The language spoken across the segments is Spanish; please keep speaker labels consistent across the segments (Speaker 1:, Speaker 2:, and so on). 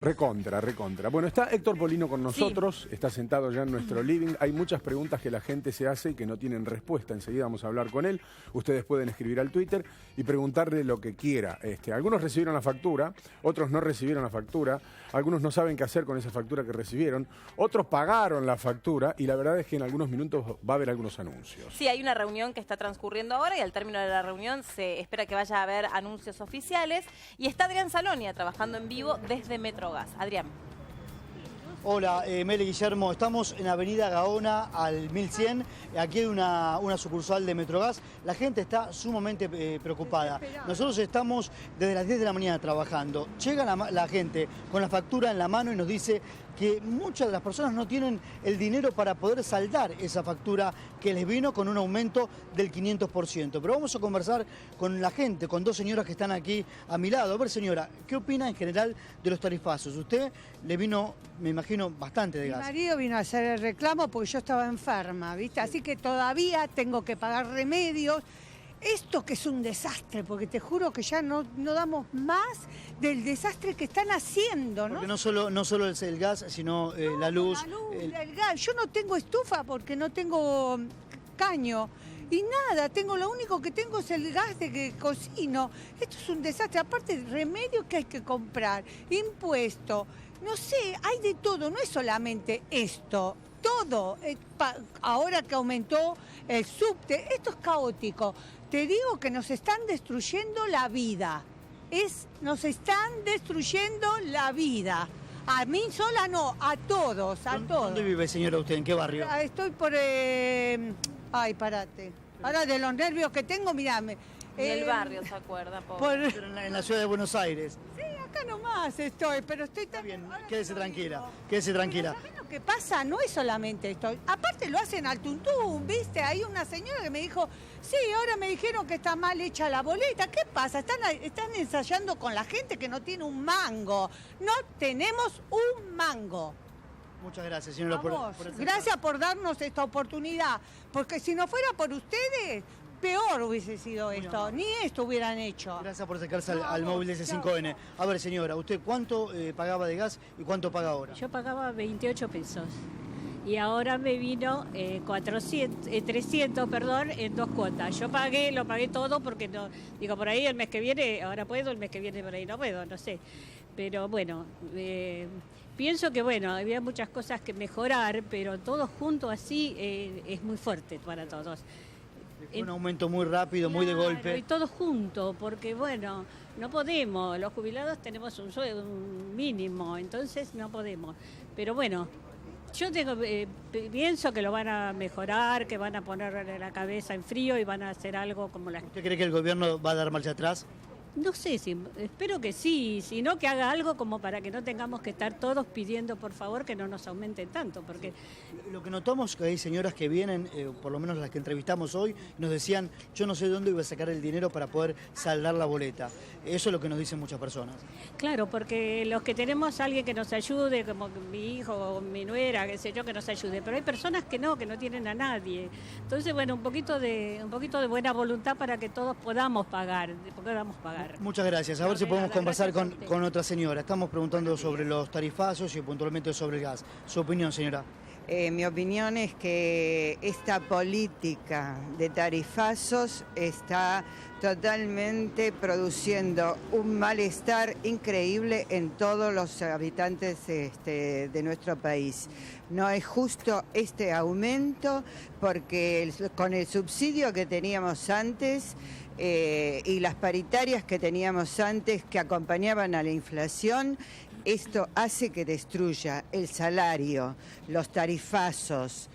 Speaker 1: Recontra, recontra. Bueno, está Héctor Polino con nosotros, está sentado ya en nuestro living. Hay muchas preguntas que la gente se hace y que no tienen respuesta. Enseguida vamos a hablar con él. Ustedes pueden escribir al Twitter y preguntarle lo que quiera. Algunos recibieron la factura, otros no recibieron la factura, algunos no saben qué hacer con esa factura que recibieron, otros pagaron la factura y la verdad es que en algunos minutos va a haber algunos anuncios.
Speaker 2: Sí, hay una reunión que está transcurriendo ahora y al término de la reunión se espera que vaya a haber anuncios oficiales. Y está Adrián Salonia trabajando en vivo desde Metrogas. Adrián.
Speaker 3: Hola, Mele Guillermo, estamos en Avenida Gaona al 1100, aquí hay una sucursal de Metrogas, la gente está sumamente preocupada. Nosotros estamos desde las 10 de la mañana trabajando, llega la gente con la factura en la mano y nos dice que muchas de las personas no tienen el dinero para poder saldar esa factura que les vino con un aumento del 500%. Pero vamos a conversar con la gente, con dos señoras que están aquí a mi lado. A ver, señora, ¿qué opina en general de los tarifazos? Usted le vino, me imagino, bastante de gas.
Speaker 4: Mi marido vino a hacer el reclamo porque yo estaba enferma, ¿viste? Así que todavía tengo que pagar remedios. Esto que es un desastre, porque te juro que ya no damos más del desastre que están haciendo, ¿no?
Speaker 3: Porque no solo es el gas, sino la luz.
Speaker 4: El gas. Yo no tengo estufa porque no tengo caño. Y nada, lo único que tengo es el gas de que cocino. Esto es un desastre. Aparte, remedios que hay que comprar, impuestos. No sé, hay de todo, no es solamente esto. Todo, ahora que aumentó el subte, esto es caótico. Te digo que nos están destruyendo la vida. Nos están destruyendo la vida. A mí sola no, a todos, a todos.
Speaker 3: ¿Dónde vive, señora, usted? ¿En qué barrio?
Speaker 4: Estoy por... Ay, parate. Ahora de los nervios que tengo, mirame.
Speaker 2: Del barrio, ¿se acuerda? Pobre.
Speaker 3: En la ciudad de Buenos Aires.
Speaker 4: Sí, acá nomás estoy, pero estoy
Speaker 3: Está bien,
Speaker 4: ahora
Speaker 3: quédese
Speaker 4: te
Speaker 3: tranquila,
Speaker 4: digo.
Speaker 3: quédese tranquila.
Speaker 4: ¿Sabés lo que pasa? No es solamente esto. Aparte lo hacen al tuntún, ¿viste? Hay una señora que me dijo, sí, ahora me dijeron que está mal hecha la boleta. ¿Qué pasa? Están ensayando con la gente que no tiene un mango. No tenemos un mango.
Speaker 3: Muchas gracias, señora.
Speaker 4: Gracias por darnos esta oportunidad. Porque si no fuera por ustedes, peor hubiese sido esto. Ni esto hubieran hecho.
Speaker 3: Gracias por acercarse al móvil de C5N. A ver, señora, ¿usted cuánto pagaba de gas y cuánto paga ahora?
Speaker 5: Yo pagaba 28 pesos y ahora me vino 300, perdón, en 2 cuotas. Yo lo pagué todo porque no, digo, por ahí el mes que viene, ahora puedo, el mes que viene por ahí no puedo, no sé. Pero bueno, pienso que bueno, había muchas cosas que mejorar, pero todo junto así es muy fuerte para todos.
Speaker 3: Fue un aumento muy rápido, muy de golpe.
Speaker 5: Y todo junto, porque bueno, no podemos, los jubilados tenemos un mínimo, entonces no podemos. Pero bueno, yo pienso que lo van a mejorar, que van a poner la cabeza en frío y van a hacer algo como la...
Speaker 3: ¿Usted cree que el gobierno va a dar marcha atrás?
Speaker 5: No sé, espero que sí, sino que haga algo como para que no tengamos que estar todos pidiendo por favor que no nos aumenten tanto, porque...
Speaker 3: Lo que notamos que hay señoras que vienen, por lo menos las que entrevistamos hoy, nos decían, yo no sé de dónde iba a sacar el dinero para poder saldar la boleta. Eso es lo que nos dicen muchas personas.
Speaker 5: Claro, porque los que tenemos a alguien que nos ayude, como mi hijo o mi nuera, qué sé yo, que nos ayude, pero hay personas que no tienen a nadie. Entonces, bueno, un poquito de buena voluntad para que todos podamos pagar.
Speaker 3: Muchas gracias. A ver si podemos conversar con otra señora. Estamos preguntando sobre los tarifazos y puntualmente sobre el gas. Su opinión, señora.
Speaker 6: Mi opinión es que esta política de tarifazos está totalmente produciendo un malestar increíble en todos los habitantes de nuestro país. No es justo este aumento porque con el subsidio que teníamos antes y las paritarias que teníamos antes que acompañaban a la inflación, esto hace que destruya el salario, los tarifazos.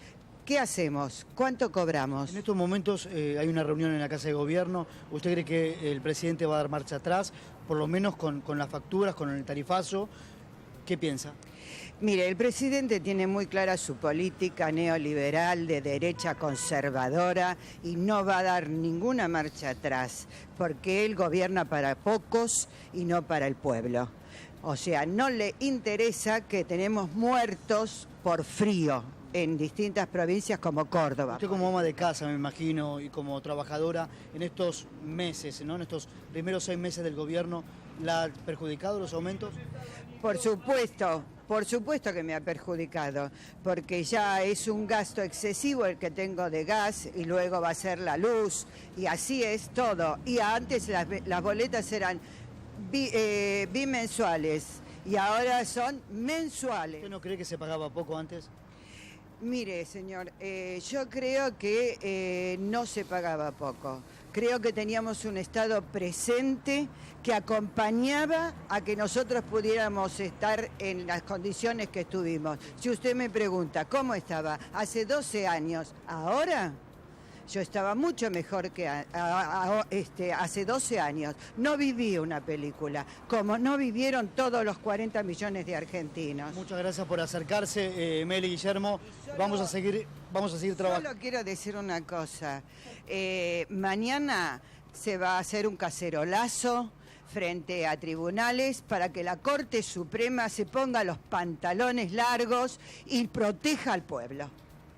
Speaker 6: ¿Qué hacemos? ¿Cuánto cobramos?
Speaker 3: En estos momentos hay una reunión en la Casa de Gobierno. ¿Usted cree que el presidente va a dar marcha atrás, por lo menos con las facturas, con el tarifazo? ¿Qué piensa?
Speaker 6: Mire, el presidente tiene muy clara su política neoliberal de derecha conservadora y no va a dar ninguna marcha atrás, porque él gobierna para pocos y no para el pueblo. O sea, no le interesa que tenemos muertos por frío en distintas provincias como Córdoba.
Speaker 3: Usted como ama de casa, me imagino, y como trabajadora, en estos meses, ¿no? En estos primeros 6 meses del gobierno, ¿la han perjudicado los aumentos?
Speaker 6: Por supuesto que me ha perjudicado, porque ya es un gasto excesivo el que tengo de gas y luego va a ser la luz y así es todo. Y antes las boletas eran bimensuales y ahora son mensuales.
Speaker 3: ¿Usted no cree que se pagaba poco antes?
Speaker 6: Mire, señor, yo creo que no se pagaba poco. Creo que teníamos un Estado presente que acompañaba a que nosotros pudiéramos estar en las condiciones que estuvimos. Si usted me pregunta, ¿cómo estaba hace 12 años? Ahora, yo estaba mucho mejor que hace 12 años. No viví una película, como no vivieron todos los 40 millones de argentinos.
Speaker 3: Muchas gracias por acercarse, Meli, Guillermo. Vamos a seguir trabajando.
Speaker 6: Solo quiero decir una cosa. Mañana se va a hacer un cacerolazo frente a tribunales para que la Corte Suprema se ponga los pantalones largos y proteja al pueblo.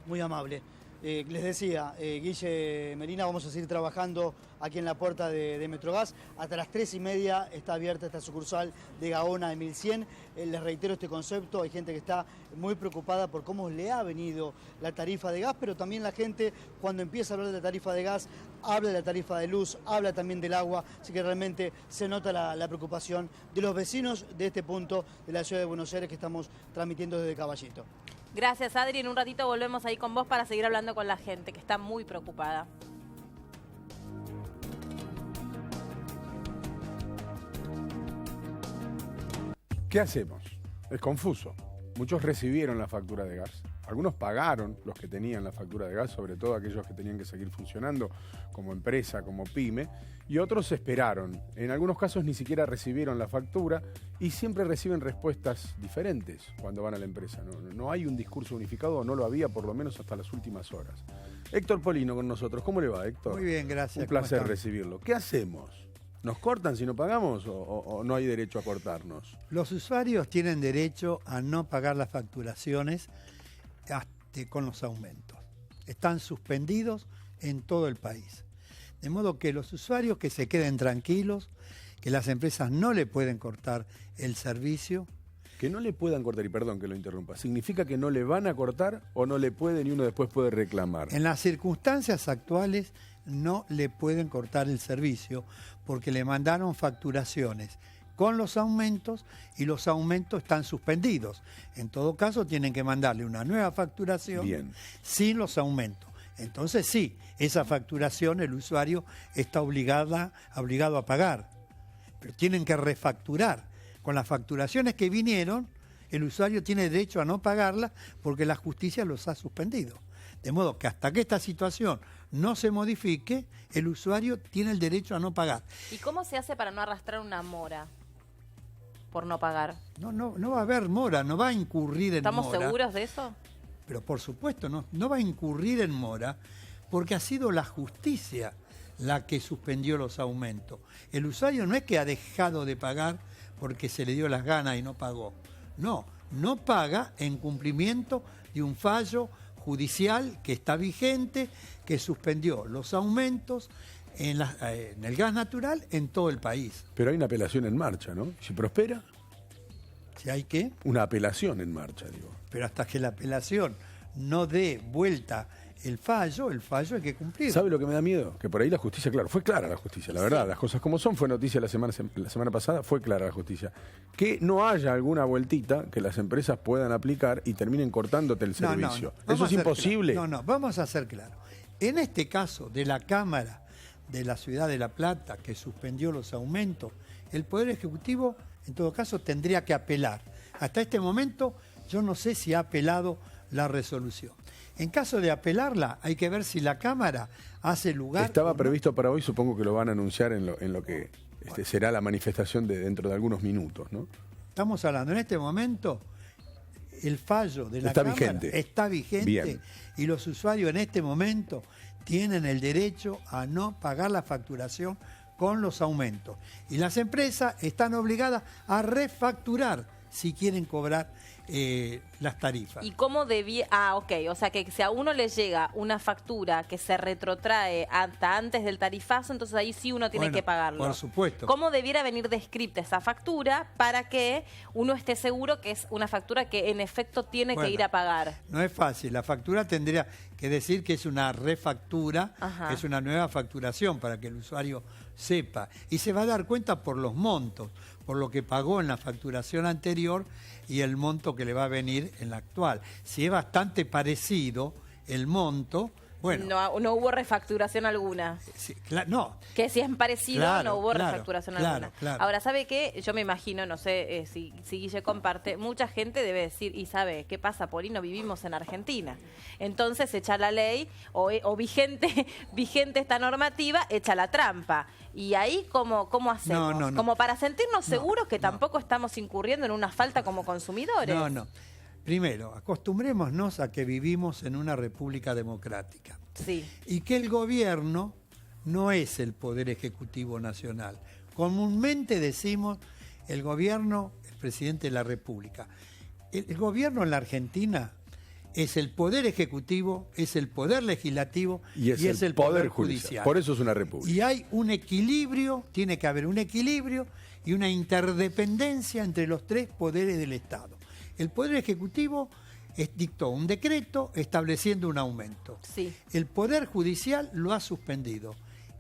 Speaker 3: Muy amable. Les decía, Guille, Melina, vamos a seguir trabajando aquí en la puerta de Metrogas. Hasta las 3:30 está abierta esta sucursal de Gaona de 1100. Les reitero este concepto, hay gente que está muy preocupada por cómo le ha venido la tarifa de gas, pero también la gente cuando empieza a hablar de la tarifa de gas, habla de la tarifa de luz, habla también del agua, así que realmente se nota la preocupación de los vecinos de este punto de la ciudad de Buenos Aires que estamos transmitiendo desde Caballito.
Speaker 2: Gracias, Adri. En un ratito volvemos ahí con vos para seguir hablando con la gente, que está muy preocupada.
Speaker 1: ¿Qué hacemos? Es confuso. Muchos recibieron la factura de gas. Algunos pagaron, los que tenían la factura de gas, sobre todo aquellos que tenían que seguir funcionando como empresa, como pyme, y otros esperaron. En algunos casos ni siquiera recibieron la factura y siempre reciben respuestas diferentes cuando van a la empresa. No hay un discurso unificado, o no lo había por lo menos hasta las últimas horas. Héctor Polino con nosotros. ¿Cómo le va, Héctor?
Speaker 7: Muy bien, gracias.
Speaker 1: Un placer recibirlo. ¿Qué hacemos? ¿Nos cortan si no pagamos o no hay derecho a cortarnos?
Speaker 7: Los usuarios tienen derecho a no pagar las facturaciones con los aumentos. Están suspendidos en todo el país. De modo que los usuarios que se queden tranquilos, que las empresas no le pueden cortar el servicio.
Speaker 1: Que no le puedan cortar, y perdón que lo interrumpa, ¿significa que no le van a cortar o no le pueden y uno después puede reclamar?
Speaker 7: En las circunstancias actuales no le pueden cortar el servicio porque le mandaron facturaciones con los aumentos y los aumentos están suspendidos. En todo caso tienen que mandarle una nueva facturación sin los aumentos. Entonces sí, esa facturación el usuario está obligado a pagar, pero tienen que refacturar. Con las facturaciones que vinieron, el usuario tiene derecho a no pagarlas porque la justicia los ha suspendido. De modo que hasta que esta situación no se modifique, el usuario tiene el derecho a no pagar.
Speaker 2: ¿Y cómo se hace para no arrastrar una mora por no pagar?
Speaker 7: No va a haber mora, no va a incurrir en mora.
Speaker 2: ¿Estamos seguros de eso?
Speaker 7: Pero por supuesto, no va a incurrir en mora porque ha sido la justicia la que suspendió los aumentos. El usuario no es que ha dejado de pagar porque se le dio las ganas y no pagó. No paga en cumplimiento de un fallo judicial que está vigente, que suspendió los aumentos en el gas natural en todo el país.
Speaker 1: Pero hay una apelación en marcha, ¿no? Si prospera.
Speaker 7: ¿Si hay qué?
Speaker 1: Una apelación en marcha, digo.
Speaker 7: Pero hasta que la apelación no dé vuelta el fallo hay que cumplir.
Speaker 1: ¿Sabe lo que me da miedo? Que por ahí la justicia, claro, fue clara la justicia, la verdad, las cosas como son, fue noticia la semana pasada, fue clara la justicia. Que no haya alguna vueltita que las empresas puedan aplicar y terminen cortándote el servicio. ¿Eso es imposible?
Speaker 7: No, vamos a ser claros. En este caso de la Cámara de la Ciudad de La Plata, que suspendió los aumentos, el Poder Ejecutivo, en todo caso, tendría que apelar. Hasta este momento, yo no sé si ha apelado la resolución. En caso de apelarla, hay que ver si la Cámara hace lugar...
Speaker 1: Estaba previsto para hoy, supongo que lo van a anunciar en lo que será la manifestación de dentro de algunos minutos, ¿no?
Speaker 7: Estamos hablando, en este momento, el fallo de la Cámara está vigente
Speaker 1: Bien.
Speaker 7: Y los usuarios en este momento tienen el derecho a no pagar la facturación con los aumentos. Y las empresas están obligadas a refacturar si quieren cobrar las tarifas.
Speaker 2: ¿Y cómo debía...? Ok, o sea que si a uno le llega una factura que se retrotrae hasta antes del tarifazo, entonces ahí sí uno tiene que pagarlo.
Speaker 7: Por supuesto.
Speaker 2: ¿Cómo debiera venir descrita esa factura para que uno esté seguro que es una factura que en efecto tiene que ir a pagar?
Speaker 7: No es fácil, la factura tendría que decir que es una refactura,
Speaker 2: Ajá.
Speaker 7: es una nueva facturación para que el usuario sepa. Y se va a dar cuenta por los montos, por lo que pagó en la facturación anterior y el monto que le va a venir en la actual. Si es bastante parecido el monto, bueno...
Speaker 2: No hubo refacturación alguna.
Speaker 7: Sí, no.
Speaker 2: Que si es parecido,
Speaker 7: Claro,
Speaker 2: no hubo
Speaker 7: claro,
Speaker 2: refacturación
Speaker 7: claro,
Speaker 2: alguna.
Speaker 7: claro.
Speaker 2: Ahora, ¿sabe qué? Yo me imagino, no sé si Guille comparte, mucha gente debe decir, y sabe, ¿qué pasa, Polino? Vivimos en Argentina. Entonces, echa la ley, o vigente esta normativa, echa la trampa. Y ahí, ¿cómo hacemos?
Speaker 7: No.
Speaker 2: Como para sentirnos seguros que tampoco estamos incurriendo en una falta como consumidores.
Speaker 7: No. Primero, acostumbrémonos a que vivimos en una república democrática.
Speaker 2: Sí.
Speaker 7: Y que el gobierno no es el poder ejecutivo nacional. Comúnmente decimos el gobierno, el presidente de la República. El gobierno en la Argentina es el poder ejecutivo, es el poder legislativo
Speaker 1: y es el poder judicial. Por eso es una república.
Speaker 7: Y hay un equilibrio, tiene que haber un equilibrio y una interdependencia entre los tres poderes del Estado. El Poder Ejecutivo dictó un decreto estableciendo un aumento.
Speaker 2: Sí.
Speaker 7: El Poder Judicial lo ha suspendido.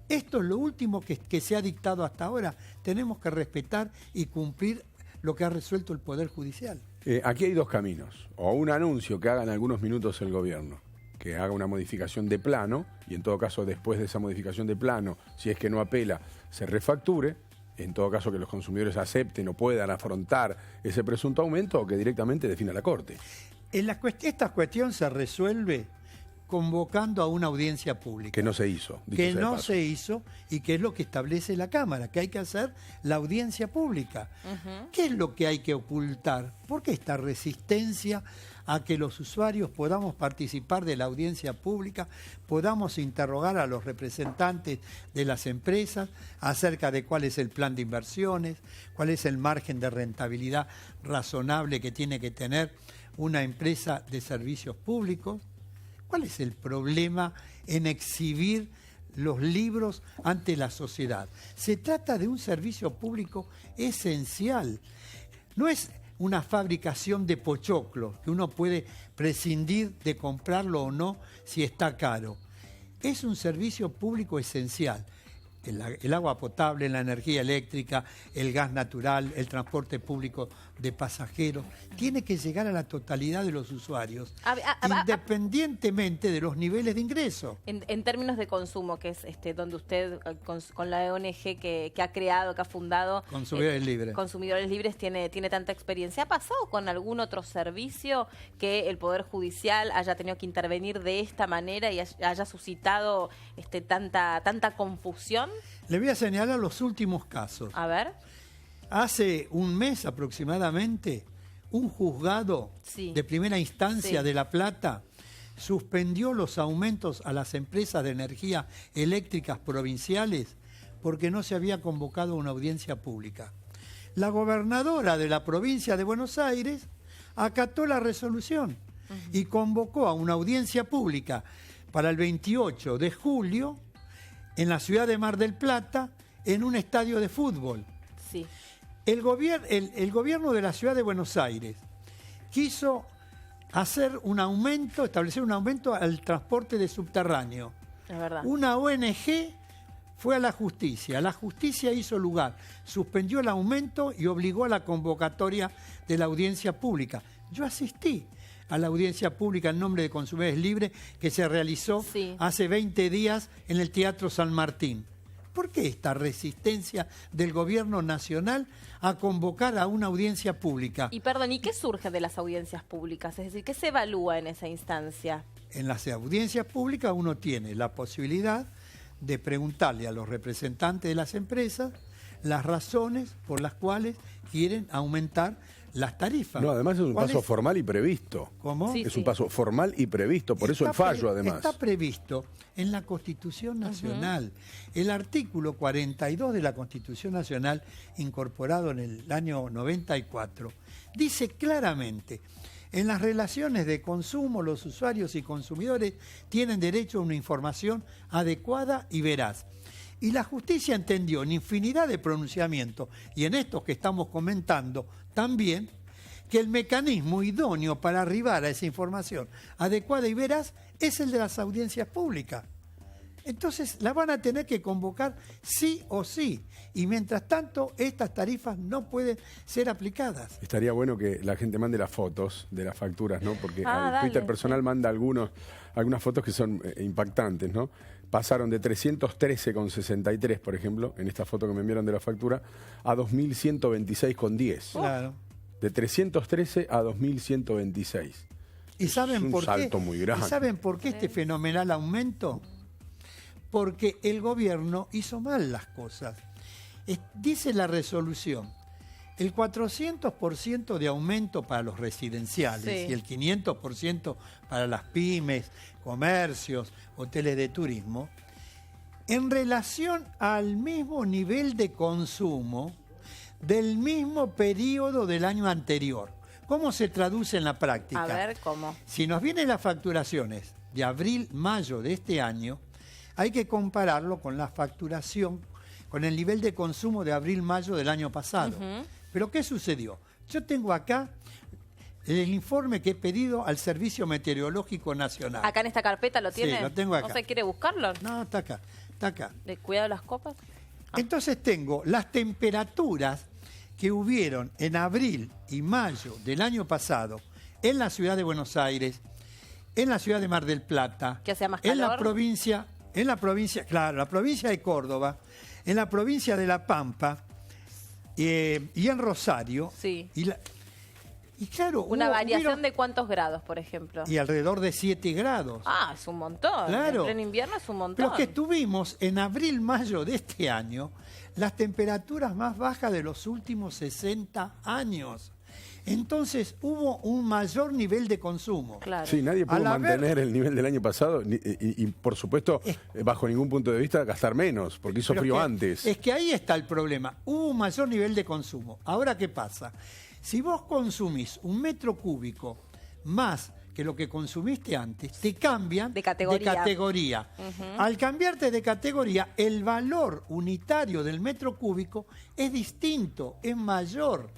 Speaker 7: Esto es lo último que se ha dictado hasta ahora. Tenemos que respetar y cumplir lo que ha resuelto el Poder Judicial.
Speaker 1: Aquí hay dos caminos. O un anuncio que haga en algunos minutos el gobierno, que haga una modificación de plano, y en todo caso después de esa modificación de plano, si es que no apela, se refacture. En todo caso que los consumidores acepten o puedan afrontar ese presunto aumento, o que directamente defina la Corte.
Speaker 7: Esta cuestión se resuelve convocando a una audiencia pública.
Speaker 1: Que no se hizo.
Speaker 7: Que no se hizo y que es lo que establece la Cámara, que hay que hacer la audiencia pública. ¿Qué es lo que hay que ocultar? ¿Por qué esta resistencia a que los usuarios podamos participar de la audiencia pública, podamos interrogar a los representantes de las empresas acerca de cuál es el plan de inversiones, cuál es el margen de rentabilidad razonable que tiene que tener una empresa de servicios públicos? ¿Cuál es el problema en exhibir los libros ante la sociedad? Se trata de un servicio público esencial. No es una fabricación de pochoclos, que uno puede prescindir de comprarlo o no si está caro. Es un servicio público esencial. El agua potable, la energía eléctrica, el gas natural, el transporte público de pasajeros, tiene que llegar a la totalidad de los usuarios, independientemente de los niveles de ingreso.
Speaker 2: En términos de consumo, que es donde usted, con la ONG que ha creado, que ha fundado...
Speaker 7: Consumidores Libres.
Speaker 2: Consumidores Libres tiene tanta experiencia. ¿Ha pasado con algún otro servicio que el Poder Judicial haya tenido que intervenir de esta manera y haya suscitado tanta confusión?
Speaker 7: Le voy a señalar los últimos casos.
Speaker 2: A ver.
Speaker 7: Hace un mes aproximadamente, un juzgado de primera instancia de La Plata suspendió los aumentos a las empresas de energía eléctricas provinciales porque no se había convocado una audiencia pública. La gobernadora de la provincia de Buenos Aires acató la resolución y convocó a una audiencia pública para el 28 de julio en la ciudad de Mar del Plata, en un estadio de fútbol.
Speaker 2: Sí.
Speaker 7: El gobierno de la ciudad de Buenos Aires quiso establecer un aumento al transporte de subterráneo.
Speaker 2: Es verdad.
Speaker 7: Una ONG fue a la justicia hizo lugar, suspendió el aumento y obligó a la convocatoria de la audiencia pública. Yo asistí a la audiencia pública en nombre de Consumidores Libres que se realizó hace 20 días en el Teatro San Martín. ¿Por qué esta resistencia del gobierno nacional a convocar a una audiencia pública?
Speaker 2: Y perdón, ¿y qué surge de las audiencias públicas? Es decir, ¿qué se evalúa en esa instancia?
Speaker 7: En las audiencias públicas uno tiene la posibilidad de preguntarle a los representantes de las empresas las razones por las cuales quieren aumentar las tarifas.
Speaker 1: No, además es un
Speaker 7: ¿Cuál
Speaker 1: paso formal y previsto.
Speaker 7: ¿Cómo?
Speaker 2: Sí,
Speaker 1: Es
Speaker 2: sí.
Speaker 1: un paso formal y previsto, por eso el fallo además.
Speaker 7: Está previsto en la Constitución Nacional. El artículo 42 de la Constitución Nacional, incorporado en el año 94, dice claramente: en las relaciones de consumo, los usuarios y consumidores tienen derecho a una información adecuada y veraz. Y la justicia entendió en infinidad de pronunciamientos, y en estos que estamos comentando también, que el mecanismo idóneo para arribar a esa información adecuada y veraz es el de las audiencias públicas. Entonces la van a tener que convocar sí o sí. Y mientras tanto, estas tarifas no pueden ser aplicadas.
Speaker 1: Estaría bueno que la gente mande las fotos de las facturas, ¿no? Porque al
Speaker 2: dale,
Speaker 1: Twitter personal manda algunas fotos que son impactantes, ¿no? Pasaron de 313,63, por ejemplo, en esta foto que me enviaron de la factura, a 2.126,10.
Speaker 7: Claro.
Speaker 1: De 313 a 2.126.
Speaker 7: ¿Y saben
Speaker 1: un
Speaker 7: por qué?
Speaker 1: salto muy grande.
Speaker 7: ¿Y saben por qué este fenomenal aumento? Porque el gobierno hizo mal las cosas. Dice la resolución, el 400% de aumento para los residenciales
Speaker 2: Sí.
Speaker 7: y el 500% para las pymes, comercios, hoteles de turismo, en relación al mismo nivel de consumo del mismo periodo del año anterior. ¿Cómo se traduce en la práctica?
Speaker 2: A ver, ¿cómo?
Speaker 7: Si nos vienen las facturaciones de abril-mayo de este año, hay que compararlo con la facturación, con el nivel de consumo de abril-mayo del año pasado. ¿Pero qué sucedió? Yo tengo acá el informe que he pedido al Servicio Meteorológico Nacional.
Speaker 2: ¿Acá en esta carpeta lo
Speaker 7: Sí,
Speaker 2: tiene?
Speaker 7: lo tengo acá.
Speaker 2: ¿No se quiere buscarlo?
Speaker 7: No, está acá, está acá.
Speaker 2: ¿De cuidado las copas?
Speaker 7: Entonces tengo las temperaturas que hubieron en abril y mayo del año pasado en la ciudad de Buenos Aires, en la ciudad de Mar del Plata,
Speaker 2: ¿Que hacía más
Speaker 7: en la
Speaker 2: calor?
Speaker 7: provincia, claro, la provincia de Córdoba, en la provincia de La Pampa y en Rosario.
Speaker 2: Sí.
Speaker 7: Y claro,
Speaker 2: ¿Una variación
Speaker 7: hubieron-
Speaker 2: de cuántos grados, por ejemplo?
Speaker 7: y alrededor de 7 grados.
Speaker 2: Ah, es un montón.
Speaker 7: Claro.
Speaker 2: En pleno invierno es un montón.
Speaker 7: Pero que tuvimos en abril-mayo de este año las temperaturas más bajas de los últimos 60 años. Entonces hubo un mayor nivel de consumo.
Speaker 2: Claro.
Speaker 1: Sí, nadie pudo
Speaker 7: Al haber-
Speaker 1: mantener el nivel del año pasado y, por supuesto, bajo ningún punto de vista, gastar menos, porque hizo
Speaker 7: Pero
Speaker 1: frío
Speaker 7: que-
Speaker 1: antes.
Speaker 7: Es que ahí está el problema. Hubo un mayor nivel de consumo. Ahora, ¿qué pasa? Si vos consumís 1 metro cúbico más que lo que consumiste antes, te cambian
Speaker 2: De categoría.
Speaker 7: categoría. Al cambiarte de categoría, el valor unitario del metro cúbico es distinto, es mayor.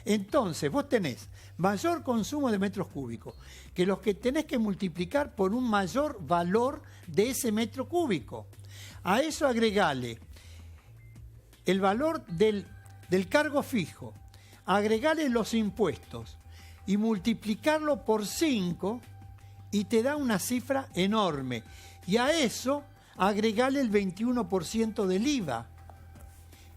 Speaker 7: Entonces, vos tenés mayor consumo de metros cúbicos, que los que tenés que multiplicar por un mayor valor de ese metro cúbico. A eso agregale el valor del cargo fijo, agregale los impuestos y multiplicarlo por 5 y te da una cifra enorme. Y a eso agregale el 21% del IVA.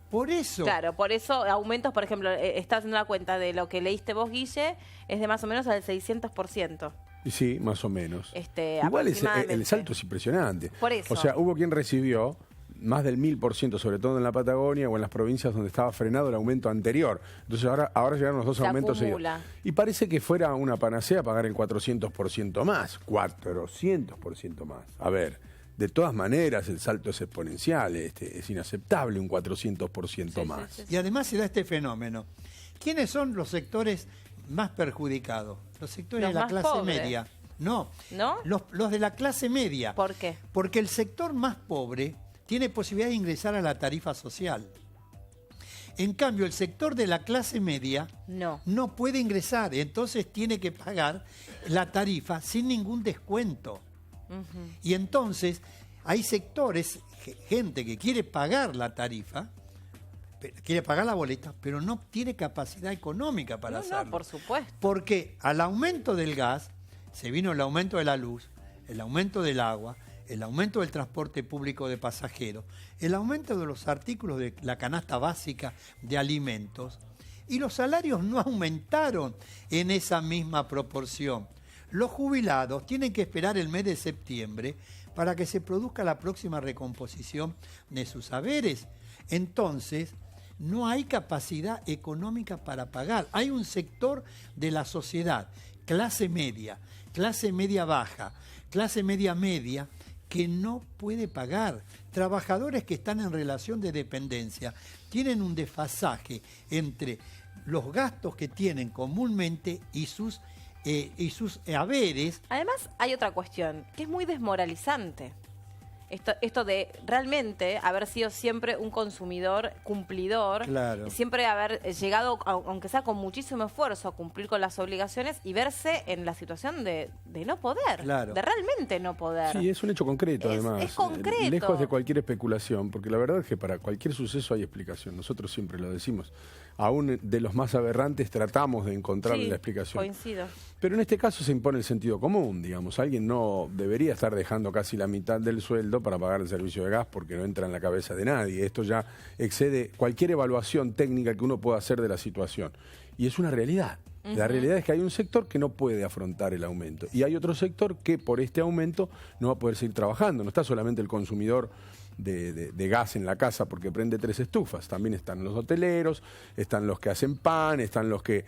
Speaker 7: Por eso...
Speaker 2: Claro, por eso aumentos, por ejemplo, estás haciendo la cuenta de lo que leíste vos, Guille, es de más o menos al 600%.
Speaker 1: Y sí, más o menos.
Speaker 2: Este,
Speaker 1: Igual el
Speaker 2: aproximadamente.
Speaker 1: salto es impresionante.
Speaker 2: Por eso.
Speaker 1: O sea, hubo quien recibió más del 1000%, sobre todo en la Patagonia o en las provincias donde estaba frenado el aumento anterior. Entonces ahora llegaron los dos
Speaker 2: Se
Speaker 1: aumentos
Speaker 2: acumula.
Speaker 1: seguidos. Y parece que fuera una panacea pagar el 400% más. 400% más. A ver, de todas maneras el salto es exponencial. Es inaceptable un 400% más.
Speaker 2: sí.
Speaker 7: Y además se da este fenómeno. ¿Quiénes son los sectores más perjudicados? Los sectores
Speaker 2: Los
Speaker 7: de la
Speaker 2: más
Speaker 7: clase
Speaker 2: pobres.
Speaker 7: media. No,
Speaker 2: ¿No?
Speaker 7: los de la clase media.
Speaker 2: ¿Por qué?
Speaker 7: Porque el sector más pobre tiene posibilidad de ingresar a la tarifa social. En cambio, el sector de la clase media
Speaker 2: No.
Speaker 7: puede ingresar, entonces tiene que pagar la tarifa sin ningún descuento. Y entonces hay sectores, gente que quiere pagar la tarifa, quiere pagar la boleta, pero no tiene capacidad económica para hacerlo.
Speaker 2: No, por supuesto.
Speaker 7: Porque al aumento del gas se vino el aumento de la luz, el aumento del agua, el aumento del transporte público de pasajeros, el aumento de los artículos de la canasta básica de alimentos, y los salarios no aumentaron en esa misma proporción. Los jubilados tienen que esperar el mes de septiembre para que se produzca la próxima recomposición de sus haberes. Entonces, no hay capacidad económica para pagar. Hay un sector de la sociedad, clase media baja, clase media, que no puede pagar. Trabajadores que están en relación de dependencia tienen un desfasaje entre los gastos que tienen comúnmente y sus haberes.
Speaker 2: Además, hay otra cuestión, que es muy desmoralizante. Esto de realmente haber sido siempre un consumidor cumplidor,
Speaker 7: Claro.
Speaker 2: siempre haber llegado, aunque sea con muchísimo esfuerzo, a cumplir con las obligaciones y verse en la situación de no poder,
Speaker 7: Claro.
Speaker 2: de realmente no poder.
Speaker 1: Sí, es un hecho concreto, además.
Speaker 2: Es concreto.
Speaker 1: Lejos de cualquier especulación, porque la verdad es que para cualquier suceso hay explicación. Nosotros siempre lo decimos. Aún de los más aberrantes tratamos de encontrarle
Speaker 2: Sí,
Speaker 1: la explicación.
Speaker 2: coincido.
Speaker 1: Pero en este caso se impone el sentido común, digamos. Alguien no debería estar dejando casi la mitad del sueldo para pagar el servicio de gas porque no entra en la cabeza de nadie. Esto ya excede cualquier evaluación técnica que uno pueda hacer de la situación. Y es una realidad. La realidad es que hay un sector que no puede afrontar el aumento. Y hay otro sector que por este aumento no va a poder seguir trabajando. No está solamente el consumidor de gas en la casa porque prende 3 estufas. También están los hoteleros, están los que hacen pan, están los que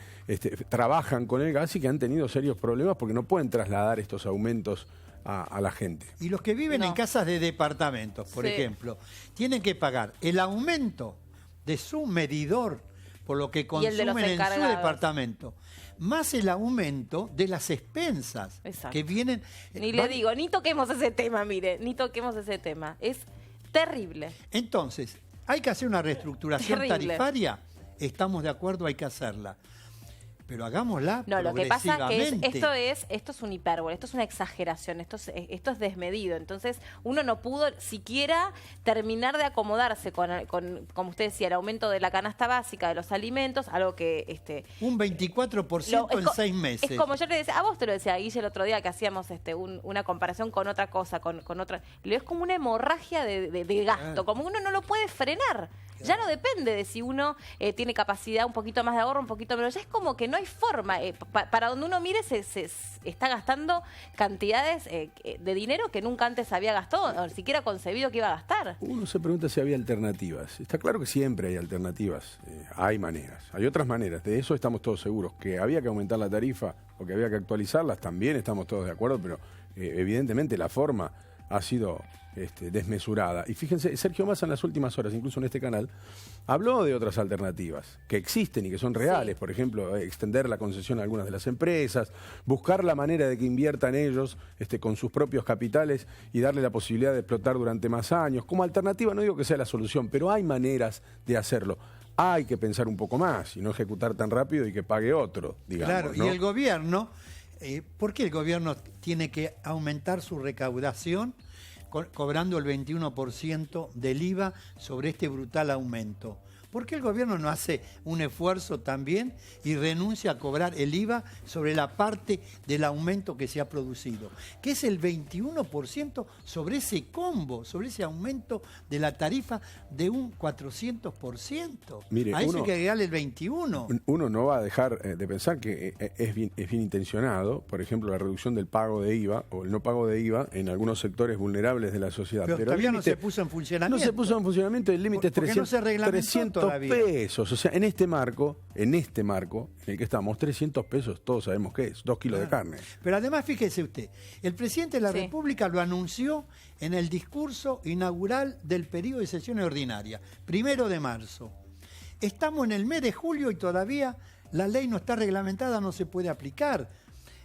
Speaker 1: trabajan con el gas y que han tenido serios problemas porque no pueden trasladar estos aumentos a la gente.
Speaker 7: Y los que viven en casas de departamentos, por
Speaker 2: Sí.
Speaker 7: ejemplo, tienen que pagar el aumento de su medidor por lo que
Speaker 2: Y el de los
Speaker 7: consumen en su
Speaker 2: encargados.
Speaker 7: departamento, más el aumento de las expensas
Speaker 2: Exacto.
Speaker 7: que vienen.
Speaker 2: Ni le digo, ni toquemos ese tema, mire, ni toquemos ese tema. Es terrible.
Speaker 7: Entonces, hay que hacer una reestructuración
Speaker 2: Terrible.
Speaker 7: tarifaria. Estamos de acuerdo, hay que hacerla. Pero hagámosla
Speaker 2: No, lo que pasa que
Speaker 7: progresivamente.
Speaker 2: esto es un hipérbole, esto es una exageración, esto es desmedido. Entonces, uno no pudo siquiera terminar de acomodarse con, como usted decía, el aumento de la canasta básica de los alimentos, algo que
Speaker 7: Un 24% en 6 meses.
Speaker 2: Es como yo le decía, a vos te lo decía, Guille, el otro día que hacíamos una comparación con otra cosa, con otra. Es como una hemorragia de gasto,
Speaker 7: Claro.
Speaker 2: como uno no lo puede frenar. Ya no depende de si uno tiene capacidad un poquito más de ahorro, un poquito menos. Ya es como que no hay forma. Para donde uno mire se está gastando cantidades de dinero que nunca antes había gastado, o siquiera concebido que iba a gastar.
Speaker 1: Uno se pregunta si había alternativas. Está claro que siempre hay alternativas, hay maneras, hay otras maneras, de eso estamos todos seguros. Que había que aumentar la tarifa o que había que actualizarlas, también estamos todos de acuerdo, pero evidentemente la forma ha sido desmesurada. Y fíjense, Sergio Massa en las últimas horas, incluso en este canal, habló de otras alternativas que existen y que son reales.
Speaker 2: Sí.
Speaker 1: Por ejemplo, extender la concesión a algunas de las empresas, buscar la manera de que inviertan ellos con sus propios capitales y darle la posibilidad de explotar durante más años. Como alternativa, no digo que sea la solución, pero hay maneras de hacerlo. Hay que pensar un poco más y no ejecutar tan rápido y que pague otro, digamos.
Speaker 7: Claro,
Speaker 1: ¿no?
Speaker 7: y el gobierno, ¿por qué el gobierno tiene que aumentar su recaudación cobrando el 21% del IVA sobre este brutal aumento? ¿Por qué el gobierno no hace un esfuerzo también y renuncia a cobrar el IVA sobre la parte del aumento que se ha producido? Que es el 21% sobre ese combo, sobre ese aumento de la tarifa de un 400%.
Speaker 1: Mire,
Speaker 7: a eso
Speaker 1: uno-
Speaker 7: hay que agregarle el 21%.
Speaker 1: Uno no va a dejar de pensar que es bien intencionado, por ejemplo, la reducción del pago de IVA o el no pago de IVA en algunos sectores vulnerables de la sociedad.
Speaker 7: Pero
Speaker 1: el
Speaker 7: todavía no
Speaker 1: límite-
Speaker 7: se puso en funcionamiento.
Speaker 1: No se puso en funcionamiento, el límite es
Speaker 7: Porque no
Speaker 1: 300,
Speaker 7: se reglamentó
Speaker 1: 300
Speaker 7: todavía.
Speaker 1: pesos. O sea, en este marco en el que estamos, 300 pesos, todos sabemos qué es, 2 kilos de carne.
Speaker 7: Pero además, fíjese usted, el presidente de la
Speaker 2: Sí.
Speaker 7: República lo anunció en el discurso inaugural del periodo de sesiones ordinarias, 1 de marzo. Estamos en el mes de julio y todavía la ley no está reglamentada, no se puede aplicar.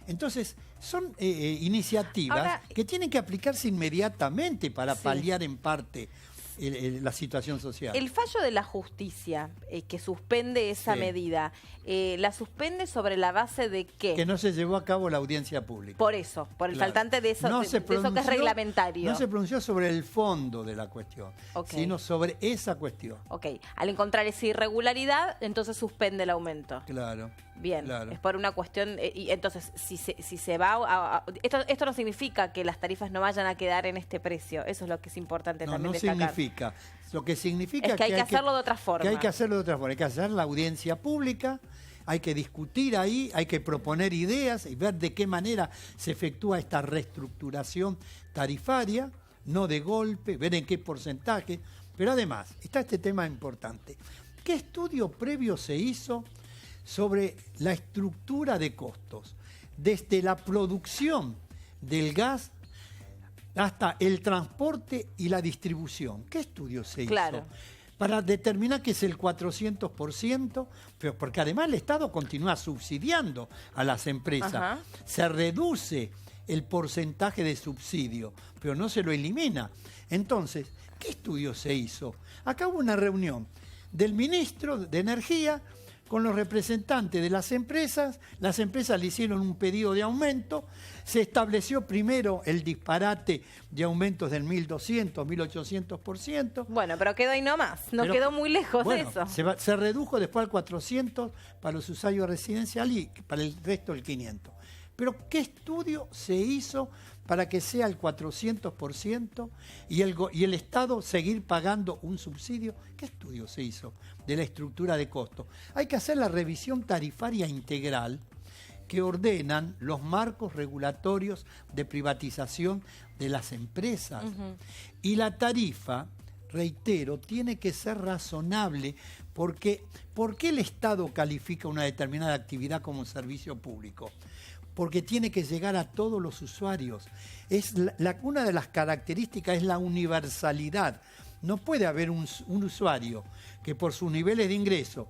Speaker 7: Entonces, son iniciativas
Speaker 2: Ahora,
Speaker 7: que tienen que aplicarse inmediatamente para
Speaker 2: Sí.
Speaker 7: paliar en parte la situación social.
Speaker 2: El fallo de la justicia que suspende esa
Speaker 7: Sí.
Speaker 2: medida, ¿la suspende sobre la base de qué?
Speaker 7: Que no se llevó a cabo la audiencia pública.
Speaker 2: Por eso, por el
Speaker 7: Claro.
Speaker 2: faltante de eso,
Speaker 7: No
Speaker 2: de
Speaker 7: se
Speaker 2: eso que es
Speaker 7: pronunció-
Speaker 2: reglamentario.
Speaker 7: No se pronunció sobre el fondo de la cuestión,
Speaker 2: Ok.
Speaker 7: sino sobre esa cuestión.
Speaker 2: Ok, al encontrar esa irregularidad, entonces suspende el aumento.
Speaker 7: Claro.
Speaker 2: Bien,
Speaker 7: Claro.
Speaker 2: es por una cuestión, y entonces si se va esto no significa que las tarifas no vayan a quedar en este precio, eso es lo que es importante
Speaker 7: No,
Speaker 2: también
Speaker 7: no
Speaker 2: destacar.
Speaker 7: significa. Lo que significa
Speaker 2: Es que hay que hacerlo de otra forma.
Speaker 7: Que hay que hacerlo de otra forma. Hay que hacer la audiencia pública, hay que discutir ahí, hay que proponer ideas y ver de qué manera se efectúa esta reestructuración tarifaria, no de golpe, ver en qué porcentaje. Pero además, está este tema importante. ¿Qué estudio previo se hizo sobre la estructura de costos? Desde la producción del gas hasta el transporte y la distribución. ¿Qué estudio se hizo?
Speaker 2: Claro.
Speaker 7: Para determinar que es el 400%, pero porque además el Estado continúa subsidiando a las empresas.
Speaker 2: Ajá.
Speaker 7: Se reduce el porcentaje de subsidio, pero no se lo elimina. Entonces, ¿qué estudio se hizo? Acá hubo una reunión del ministro de Energía con los representantes de las empresas le hicieron un pedido de aumento, se estableció primero el disparate de aumentos del 1.200, 1.800%.
Speaker 2: Bueno, pero quedó ahí nomás, no quedó muy lejos de eso.
Speaker 7: Se redujo después al 400 para los usuarios residenciales y para el resto el 500. Pero ¿qué estudio se hizo para que sea el 400% y el Estado seguir pagando un subsidio? ¿Qué estudio se hizo de la estructura de costos? Hay que hacer la revisión tarifaria integral que ordenan los marcos regulatorios de privatización de las empresas. Y la tarifa, reitero, tiene que ser razonable porque ¿por qué el Estado califica una determinada actividad como servicio público? Porque tiene que llegar a todos los usuarios. Una de las características es la universalidad. No puede haber un usuario que por sus niveles de ingreso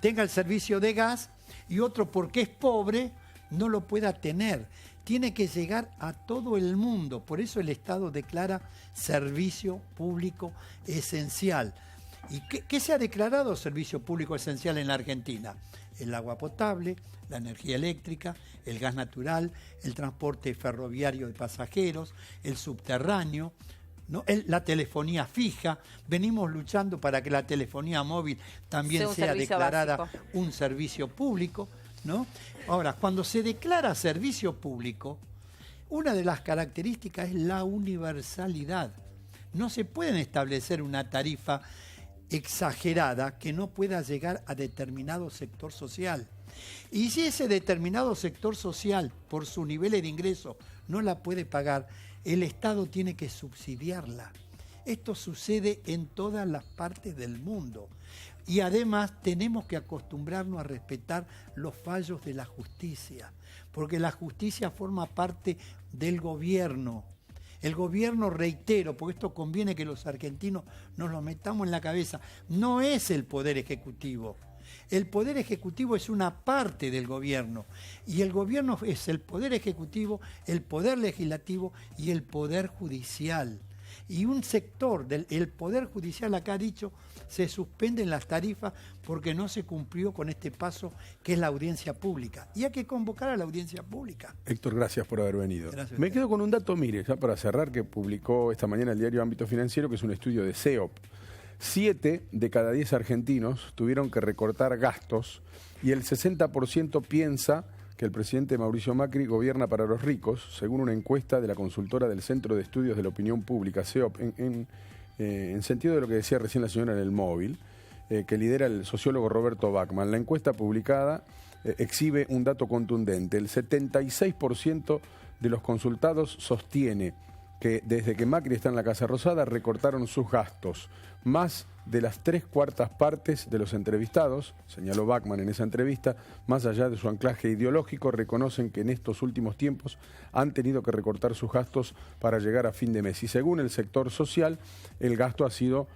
Speaker 7: tenga el servicio de gas y otro porque es pobre no lo pueda tener. Tiene que llegar a todo el mundo. Por eso el Estado declara servicio público esencial. ¿Y qué se ha declarado servicio público esencial en la Argentina? El agua potable, la energía eléctrica, el gas natural, el transporte ferroviario de pasajeros, el subterráneo, ¿no? La telefonía fija. Venimos luchando para que la telefonía móvil también sea declarada básico, un servicio público, ¿no? Ahora, cuando se declara servicio público, una de las características es la universalidad. No se puede establecer una tarifa exagerada que no pueda llegar a determinado sector social. Y si ese determinado sector social, por sus niveles de ingreso, no la puede pagar, el Estado tiene que subsidiarla. Esto sucede en todas las partes del mundo. Y además tenemos que acostumbrarnos a respetar los fallos de la justicia, porque la justicia forma parte del gobierno. El gobierno, reitero, porque esto conviene que los argentinos nos lo metamos en la cabeza, no es el Poder Ejecutivo. El Poder Ejecutivo es una parte del gobierno y el gobierno es el Poder Ejecutivo, el Poder Legislativo y el Poder Judicial. Y un sector del Poder Judicial acá ha dicho se suspenden las tarifas porque no se cumplió con este paso que es la audiencia pública. Y hay que convocar a la audiencia pública.
Speaker 1: Héctor, gracias por haber venido.
Speaker 7: Gracias.
Speaker 1: Me quedo con un dato, mire, ya para cerrar, que publicó esta mañana el diario Ámbito Financiero, que es un estudio de CEOP. 7 de cada 10 argentinos tuvieron que recortar gastos y el 60% piensa que el presidente Mauricio Macri gobierna para los ricos, según una encuesta de la consultora del Centro de Estudios de la Opinión Pública, CEOP, en sentido de lo que decía recién la señora en el móvil, que lidera el sociólogo Roberto Bachman. La encuesta publicada exhibe un dato contundente. El 76% de los consultados sostiene que desde que Macri está en la Casa Rosada recortaron sus gastos. Más de las 3/4 partes de los entrevistados, señaló Bachman en esa entrevista, más allá de su anclaje ideológico, reconocen que en estos últimos tiempos han tenido que recortar sus gastos para llegar a fin de mes. Y según el sector social, el gasto ha sido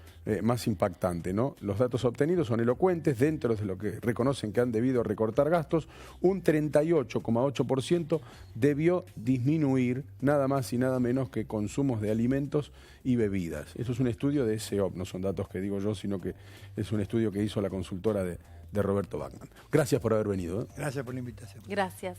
Speaker 1: más impactante, ¿no? Los datos obtenidos son elocuentes. Dentro de lo que reconocen que han debido recortar gastos, un 38,8% debió disminuir nada más y nada menos que consumos de alimentos y bebidas. Eso es un estudio de CEOP, no son datos que digo yo, sino que es un estudio que hizo la consultora de Roberto Bachman. Gracias por haber venido.
Speaker 7: Gracias por la invitación.
Speaker 2: Gracias.